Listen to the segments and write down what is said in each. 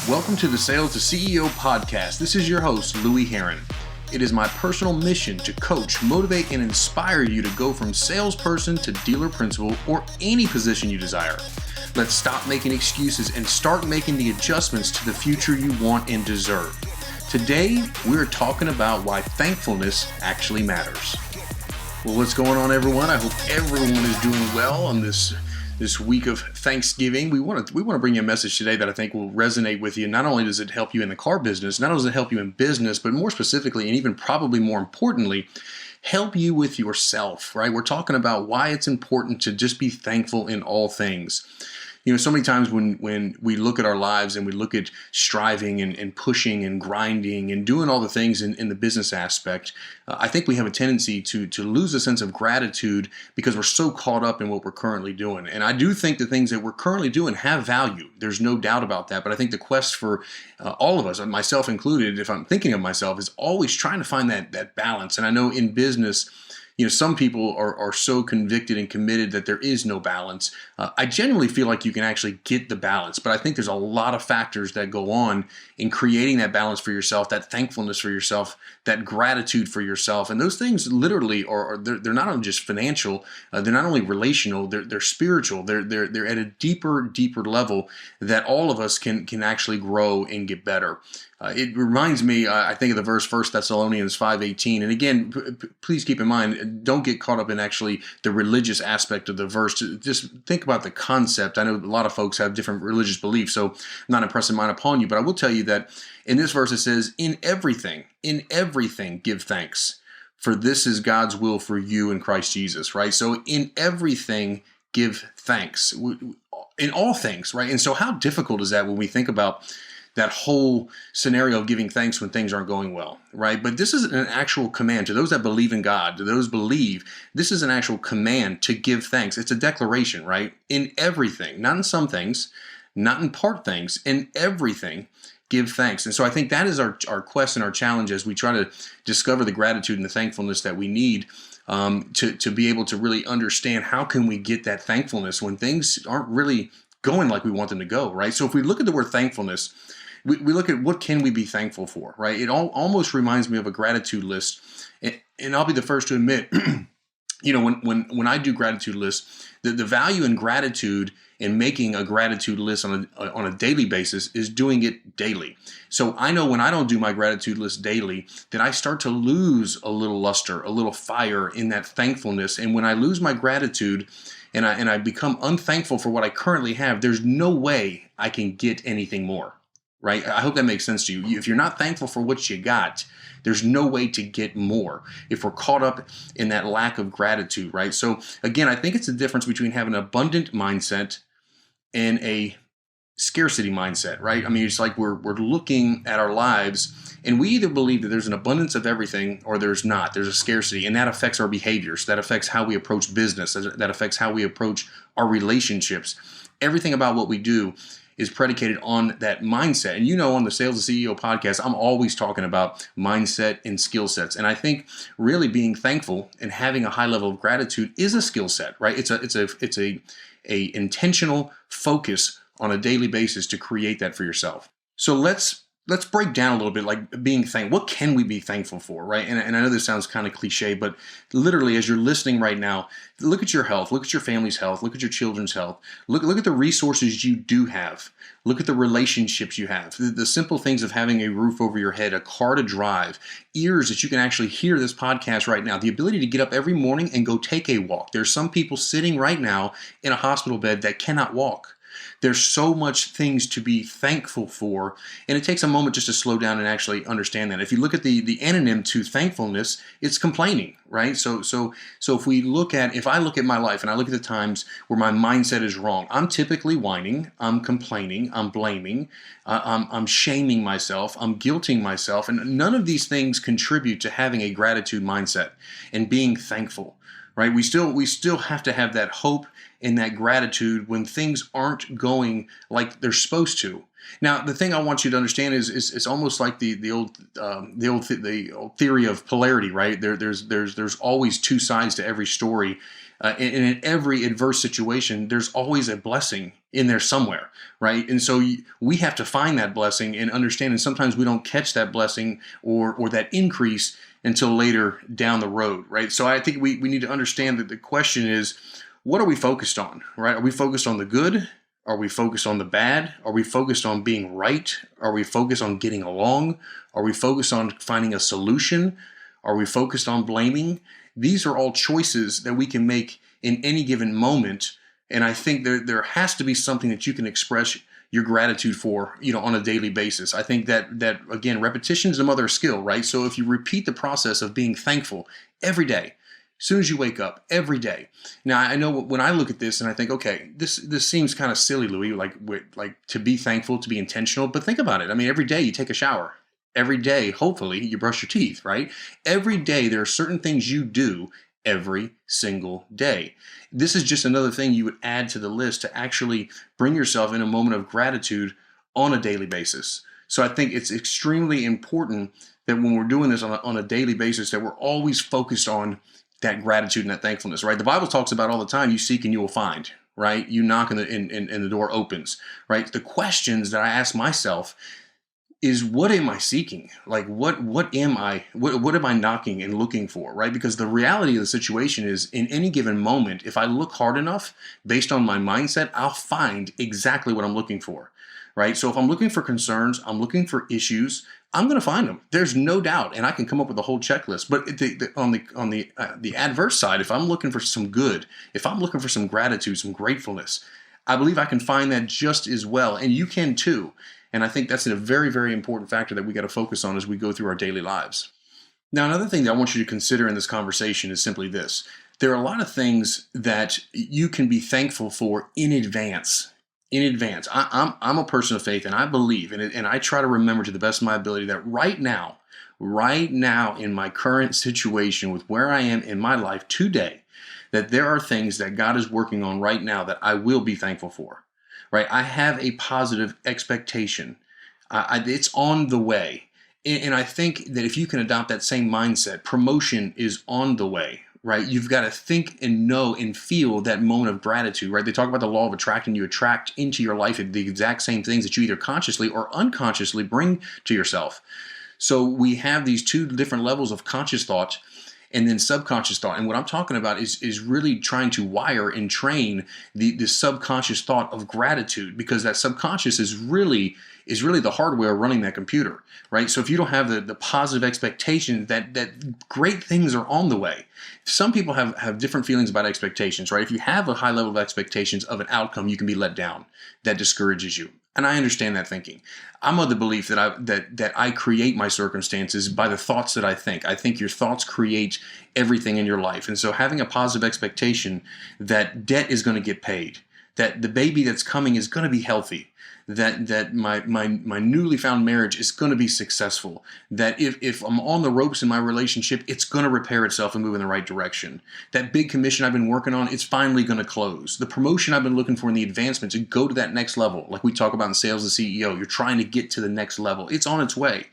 Welcome to the Sales to CEO podcast. This is your host, Louis Heron. It is my personal mission to coach, motivate, and inspire you to go from salesperson to dealer principal or any position you desire. Let's stop making excuses and start making the adjustments to the future you want and deserve. Today, we're talking about why thankfulness actually matters. Well, what's going on, everyone? I hope everyone is doing well on this week of Thanksgiving. We want to bring you a message today that I think will resonate with you. Not only does it help you in the car business, not only does it help you in business, but more specifically, and even probably more importantly, help you with yourself, right? We're talking about why it's important to just be thankful in all things. You know, so many times when we look at our lives and we look at striving and pushing and grinding and doing all the things in the business aspect, I think we have a tendency to lose a sense of gratitude because we're so caught up in what we're currently doing. And I do think the things that we're currently doing have value. There's no doubt about that. But I think the quest for all of us, myself included, if I'm thinking of myself, is always trying to find that balance. And I know in business, you know, some people are so convicted and committed that there is no balance. I genuinely feel like you can actually get the balance, but I think there's a lot of factors that go on in creating that balance for yourself, that thankfulness for yourself, that gratitude for yourself. And those things literally they're not only just financial, they're not only relational, they're spiritual. They're at a deeper level that all of us can actually grow and get better. It reminds me, I think of the verse 1 Thessalonians 5:18. And again, please keep in mind, don't get caught up in actually the religious aspect of the verse. Just think about the concept. I know a lot of folks have different religious beliefs, so I'm not impressing mine upon you. But I will tell you that in this verse it says, in everything, give thanks. For this is God's will for you in Christ Jesus, right? So in everything, give thanks. In all things, right? And so how difficult is that when we think about that whole scenario of giving thanks when things aren't going well, right? But this is an actual command to those that believe in God, to those believe, this is an actual command to give thanks. It's a declaration, right? In everything, not in some things, not in part things, in everything, give thanks. And so I think that is our quest and our challenge as we try to discover the gratitude and the thankfulness that we need to be able to really understand how can we get that thankfulness when things aren't really going like we want them to go, right? So if we look at the word thankfulness, we look at what can we be thankful for, right? It almost reminds me of a gratitude list. And I'll be the first to admit, you know, when I do gratitude lists, the value in gratitude and making a gratitude list on a daily basis is doing it daily. So I know when I don't do my gratitude list daily, that I start to lose a little luster, a little fire in that thankfulness. And when I lose my gratitude and I become unthankful for what I currently have, there's no way I can get anything more. Right? I hope that makes sense to you. If you're not thankful for what you got, there's no way to get more if we're caught up in that lack of gratitude, right? So again, I think it's the difference between having an abundant mindset and a scarcity mindset, right? I mean, it's like we're looking at our lives and we either believe that there's an abundance of everything or there's not. There's a scarcity, and that affects our behaviors. That affects how we approach business. That affects how we approach our relationships. Everything about what we do is predicated on that mindset. And you know, on the Sales to CEO podcast, I'm always talking about mindset and skill sets. And I think really being thankful and having a high level of gratitude is a skill set, right? It's a intentional focus on a daily basis to create that for yourself. So let's break down a little bit, like being thankful. What can we be thankful for, right? And I know this sounds kind of cliche, but literally as you're listening right now, look at your health, look at your family's health, look at your children's health, look at the resources you do have, look at the relationships you have, the simple things of having a roof over your head, a car to drive, ears that you can actually hear this podcast right now, the ability to get up every morning and go take a walk. There's some people sitting right now in a hospital bed that cannot walk. There's so much things to be thankful for, and it takes a moment just to slow down and actually understand that. If you look at the antonym to thankfulness, it's complaining, right? So if I look at my life and I look at the times where my mindset is wrong, I'm typically whining, I'm complaining, I'm blaming, I'm shaming myself, I'm guilting myself, and none of these things contribute to having a gratitude mindset and being thankful, right? We still have to have that hope and that gratitude when things aren't going like they're supposed to. Now, the thing I want you to understand is it's almost like the old theory of polarity, right? There's always two sides to every story. And in every adverse situation, there's always a blessing in there somewhere, right? And so we have to find that blessing and understand. And sometimes we don't catch that blessing or that increase until later down the road, right? So I think we need to understand that the question is, what are we focused on, right? Are we focused on the good? Are we focused on the bad? Are we focused on being right? Are we focused on getting along? Are we focused on finding a solution? Are we focused on blaming? These are all choices that we can make in any given moment. And I think there has to be something that you can express your gratitude for, on a daily basis. I think that again, repetition is the mother of skill, right? So if you repeat the process of being thankful every day, as soon as you wake up, every day. Now, I know when I look at this and I think, okay, this seems kind of silly, Louis, like to be thankful, to be intentional. But think about it. I mean, every day you take a shower. Every day, hopefully, you brush your teeth, right? Every day there are certain things you do every single day. This is just another thing you would add to the list to actually bring yourself in a moment of gratitude on a daily basis. So I think it's extremely important that when we're doing this on a daily basis, that we're always focused on that gratitude and that thankfulness, right? The Bible talks about all the time, you seek and you will find, right? You knock and the door opens, right? The questions that I ask myself is, what am I seeking? Like, what am I knocking and looking for, right? Because the reality of the situation is, in any given moment, if I look hard enough, based on my mindset, I'll find exactly what I'm looking for, right? So if I'm looking for concerns, I'm looking for issues, I'm going to find them. There's no doubt, and I can come up with a whole checklist. But on the adverse side, if I'm looking for some good, if I'm looking for some gratitude, some gratefulness, I believe I can find that just as well, and you can too. And I think that's a very, very important factor that we got to focus on as we go through our daily lives. Now, another thing that I want you to consider in this conversation is simply this. There are a lot of things that you can be thankful for in advance. In advance. I'm a person of faith, and I believe, and I try to remember to the best of my ability that right now in my current situation with where I am in my life today, that there are things that God is working on right now that I will be thankful for. Right? I have a positive expectation. It's on the way. And I think that if you can adopt that same mindset, promotion is on the way, right? You've got to think and know and feel that moment of gratitude, right? They talk about the law of attraction. You attract into your life the exact same things that you either consciously or unconsciously bring to yourself. So we have these two different levels of conscious thought and then subconscious thought. And what I'm talking about is really trying to wire and train the subconscious thought of gratitude, because that subconscious is really the hardware running that computer, right? So if you don't have the positive expectation that great things are on the way. Some people have different feelings about expectations, right? If you have a high level of expectations of an outcome, you can be let down. That discourages you. And I understand that thinking. I'm of the belief that I create my circumstances by the thoughts that I think. I think your thoughts create everything in your life. And so having a positive expectation that debt is going to get paid, that the baby that's coming is going to be healthy, that my newly found marriage is going to be successful, that if I'm on the ropes in my relationship, it's going to repair itself and move in the right direction. That big commission I've been working on, it's finally going to close. The promotion I've been looking for in the advancement to go to that next level, like we talk about in sales as CEO, you're trying to get to the next level. It's on its way.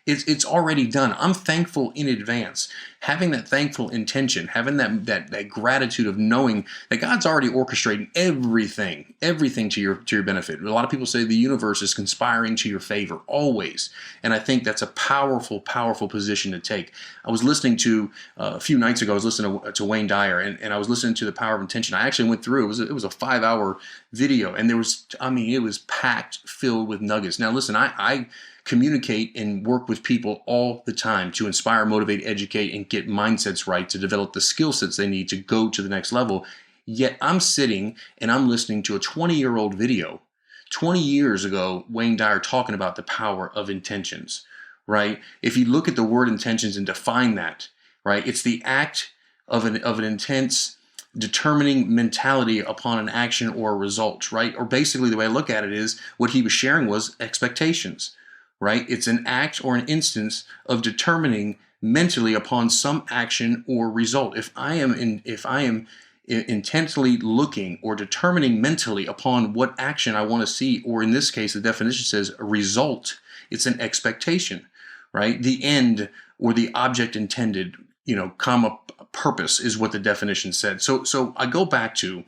It's already done. I'm thankful in advance. Having that thankful intention, having that gratitude of knowing that God's already orchestrating everything to your benefit. A lot of people say the universe is conspiring to your favor always, and I think that's a powerful position to take. I was listening to a few nights ago. I was listening to Wayne Dyer, and I was listening to The Power of Intention. I actually went through. It was a 5-hour video, and it was packed, filled with nuggets. Now, listen, I communicate and work with people all the time to inspire, motivate, educate, and get mindsets right to develop the skill sets they need to go to the next level. Yet I'm sitting and I'm listening to a 20-year-old video, 20 years ago, Wayne Dyer talking about the power of intentions, right? If you look at the word intentions and define that, right, it's the act of an intense, determining mentality upon an action or a result, right? Or basically the way I look at it is what he was sharing was expectations. Right? It's an act or an instance of determining mentally upon some action or result. If I am intensely looking or determining mentally upon what action I want to see, or in this case, the definition says a result, it's an expectation, right? The end or the object intended, comma, purpose is what the definition said. So I go back to,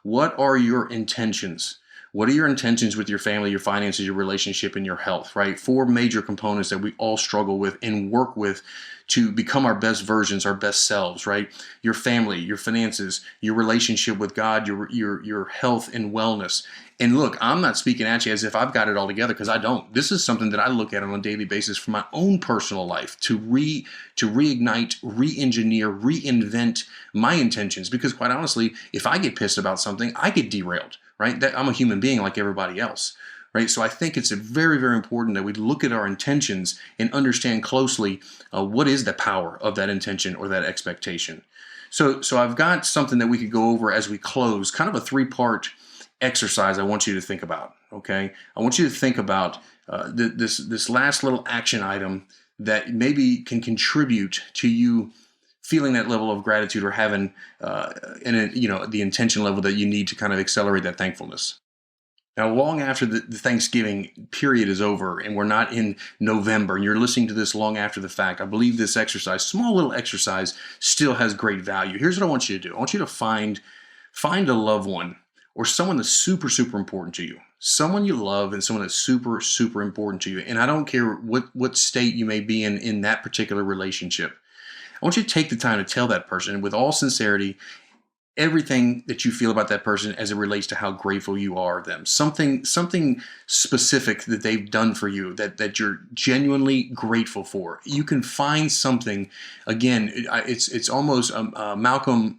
what are your intentions? What are your intentions with your family, your finances, your relationship, and your health, right? 4 major components that we all struggle with and work with to become our best versions, our best selves, right? Your family, your finances, your relationship with God, your health and wellness. And look, I'm not speaking at you as if I've got it all together, because I don't. This is something that I look at on a daily basis for my own personal life, to reignite, re-engineer, reinvent my intentions. Because quite honestly, if I get pissed about something, I get derailed, right? I'm a human being like everybody else, right? So I think it's very, very important that we look at our intentions and understand closely what is the power of that intention or that expectation. So I've got something that we could go over as we close, kind of a 3-part exercise I want you to think about, okay? I want you to think about this last little action item that maybe can contribute to you feeling that level of gratitude or having the intention level that you need to kind of accelerate that thankfulness. Now, long after the Thanksgiving period is over and we're not in November and you're listening to this long after the fact, I believe this exercise, small little exercise, still has great value. Here's what I want you to do. I want you to find a loved one or someone that's super, super important to you. Someone you love and someone that's super, super important to you. And I don't care what state you may be in that particular relationship. I want you to take the time to tell that person with all sincerity everything that you feel about that person as it relates to how grateful you are of them. Something specific that they've done for you that you're genuinely grateful for. You can find something. Again, it's almost Malcolm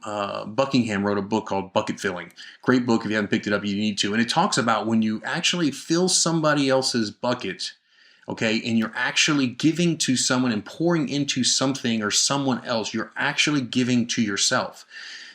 Buckingham wrote a book called Bucket Filling. Great book. If you haven't picked it up, you need to. And it talks about when you actually fill somebody else's bucket, okay, and you're actually giving to someone and pouring into something or someone else, you're actually giving to yourself.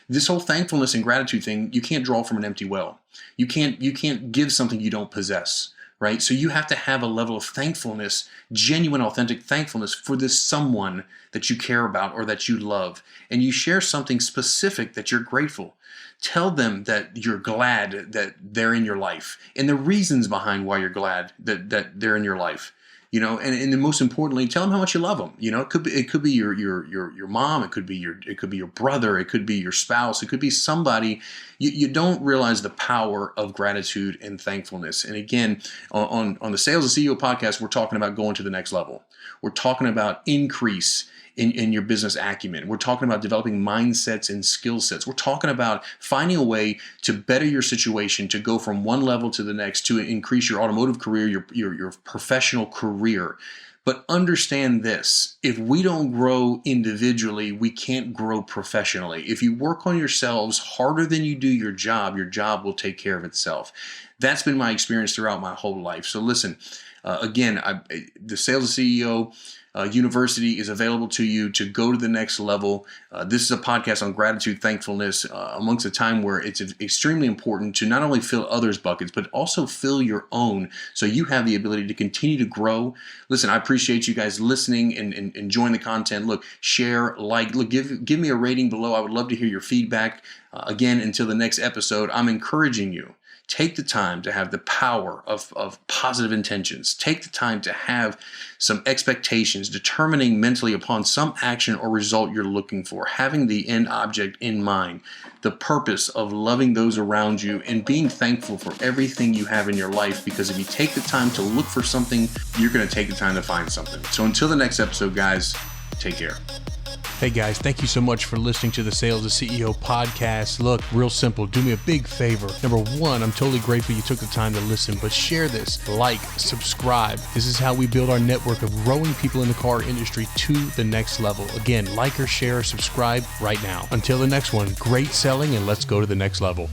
This whole thankfulness and gratitude thing, you can't draw from an empty well. You can't give something you don't possess, right? So you have to have a level of thankfulness, genuine, authentic thankfulness for this someone that you care about or that you love. And you share something specific that you're grateful. Tell them that you're glad that they're in your life and the reasons behind why you're glad that they're in your life. And then most importantly, tell them how much you love them. It could be your mom, it could be your brother, it could be your spouse, it could be somebody. You don't realize the power of gratitude and thankfulness. And again, on the Sales and CEO podcast, we're talking about going to the next level. We're talking about increase in your business acumen. We're talking about developing mindsets and skill sets. We're talking about finding a way to better your situation, to go from one level to the next, to increase your automotive career, your professional career. But understand this, if we don't grow individually, we can't grow professionally. If you work on yourselves harder than you do your job will take care of itself. That's been my experience throughout my whole life. So listen, again, the Sales and CEO University is available to you to go to the next level. This is a podcast on gratitude, thankfulness, amongst a time where it's extremely important to not only fill others' buckets, but also fill your own so you have the ability to continue to grow. Listen, I appreciate you guys listening and enjoying the content. Look, share, like, look, give me a rating below. I would love to hear your feedback. Again, until the next episode, I'm encouraging you. Take the time to have the power of positive intentions. Take the time to have some expectations, determining mentally upon some action or result you're looking for, having the end object in mind, the purpose of loving those around you, and being thankful for everything you have in your life, because if you take the time to look for something, you're going to take the time to find something. So until the next episode, guys, take care. Hey guys, thank you so much for listening to the Sales and CEO podcast. Look, real simple, do me a big favor. Number one, I'm totally grateful you took the time to listen, but share this, like, subscribe. This is how we build our network of growing people in the car industry to the next level. Again, like or share or subscribe right now. Until the next one, great selling, and let's go to the next level.